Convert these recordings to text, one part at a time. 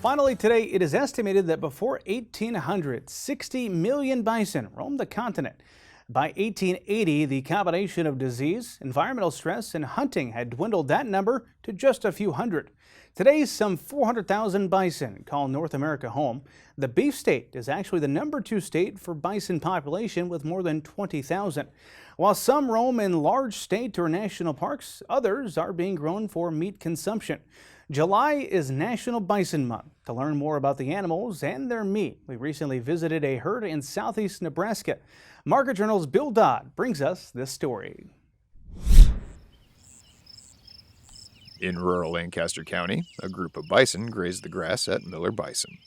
Finally today, it is estimated that before 1800, 60 million bison roamed the continent. By 1880, the combination of disease, environmental stress, and hunting had dwindled that number to just a few hundred. Today, some 400,000 bison call North America home. The beef state is actually the #2 state for bison population with more than 20,000. While some roam in large state or national parks, others are being grown for meat consumption. July is National Bison Month. To learn more about the animals and their meat, we recently visited a herd in southeast Nebraska. Market Journal's Bill Dodd brings us this story. In rural Lancaster County, a group of bison grazed the grass at Miller Bison.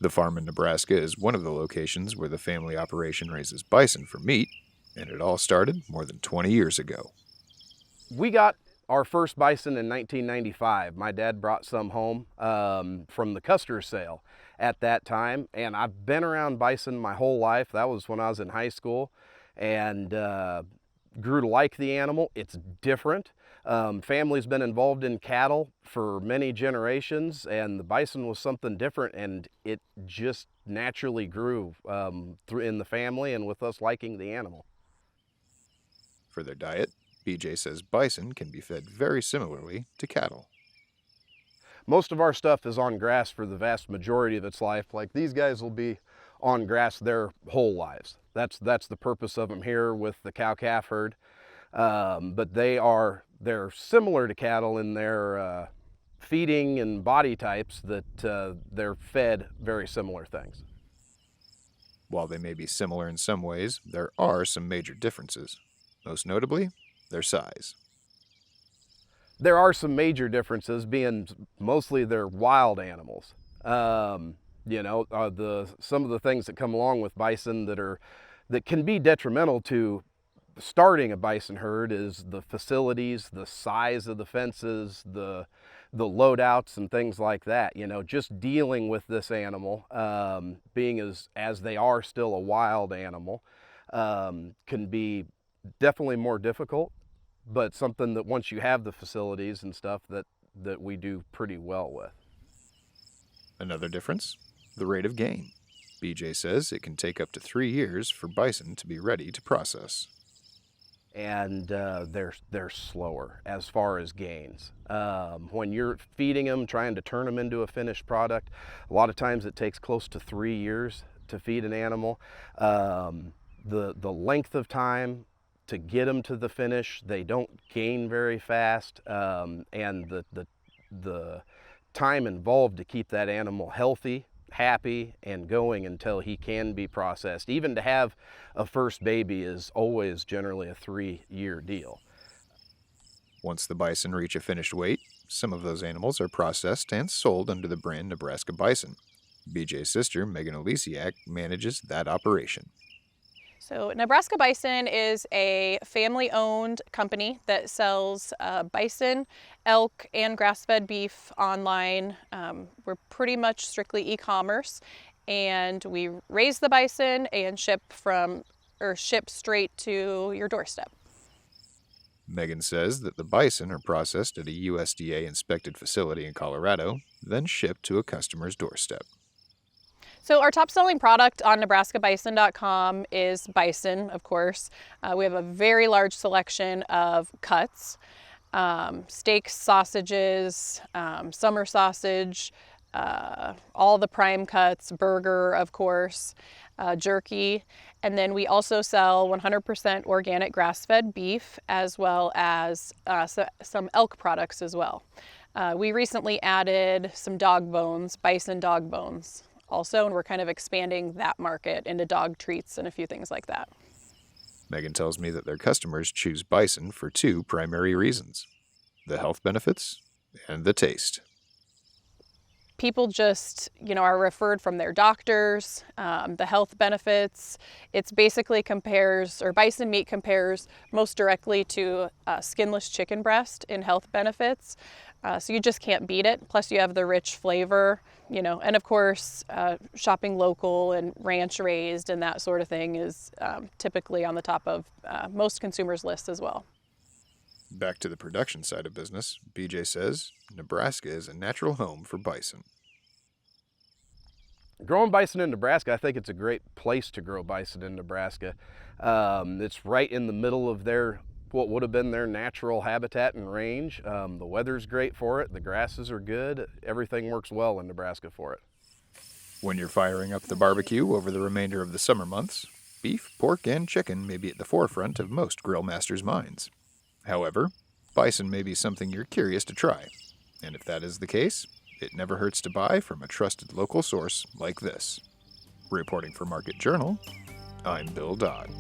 The farm in Nebraska is one of the locations where the family operation raises bison for meat, and it all started more than 20 years ago. We got our first bison in 1995. My dad brought some home from the Custer's sale at that time, and I've been around bison my whole life. That was when I was in high school, and grew to like the animal. It's different. Family's been involved in cattle for many generations, and the bison was something different, and it just naturally grew in the family and with us liking the animal. For their diet, BJ says bison can be fed very similarly to cattle. Most of our stuff is on grass for the vast majority of its life. Like these guys will be on grass their whole lives. That's the purpose of them here with the cow-calf herd. But they're similar to cattle in their feeding and body types, that they're fed very similar things. While they may be similar in some ways, there are some major differences. Most notably, their size. There are some major differences, being mostly they're wild animals. Some of the things that come along with bison that can be detrimental to starting a bison herd is the facilities, the size of the fences, the loadouts and things like that. Just dealing with this animal, being as they are still a wild animal, can be definitely more difficult, but something that once you have the facilities and stuff that we do pretty well with. Another difference, the rate of gain. BJ says it can take up to 3 years for bison to be ready to process. And they're slower as far as gains. When you're feeding them, trying to turn them into a finished product, a lot of times it takes close to 3 years to feed an animal. The length of time to get them to the finish, they don't gain very fast, and the time involved to keep that animal healthy, happy, and going until he can be processed. Even to have a first baby is always generally a 3-year deal. Once the bison reach a finished weight, some of those animals are processed and sold under the brand Nebraska Bison. BJ's sister, Megan Olesiak, manages that operation. So Nebraska Bison is a family-owned company that sells bison, elk, and grass-fed beef online. We're pretty much strictly e-commerce, and we raise the bison and ship straight to your doorstep. Megan says that the bison are processed at a USDA-inspected facility in Colorado, then shipped to a customer's doorstep. So our top selling product on Nebraska-Bison.com is bison, of course. We have a very large selection of cuts, steaks, sausages, summer sausage, all the prime cuts, burger, of course, jerky. And then we also sell 100% organic grass-fed beef, as well as some elk products as well. We recently added some dog bones, bison dog bones also, and we're kind of expanding that market into dog treats and a few things like that. Megan tells me that their customers choose bison for 2 primary reasons: the health benefits and the taste. People just, are referred from their doctors, the health benefits. It's basically bison meat compares most directly to skinless chicken breast in health benefits. So you just can't beat it. Plus you have the rich flavor, and of course, shopping local and ranch raised and that sort of thing is typically on the top of most consumers' lists as well. Back to the production side of business, BJ says Nebraska is a natural home for bison. Growing bison in Nebraska, I think it's a great place to grow bison in Nebraska. It's right in the middle of what would have been their natural habitat and range. The weather's great for it, the grasses are good, everything works well in Nebraska for it. When you're firing up the barbecue over the remainder of the summer months, beef, pork, and chicken may be at the forefront of most grill masters' minds. However, bison may be something you're curious to try, and if that is the case, it never hurts to buy from a trusted local source like this. Reporting for Market Journal, I'm Bill Dodd.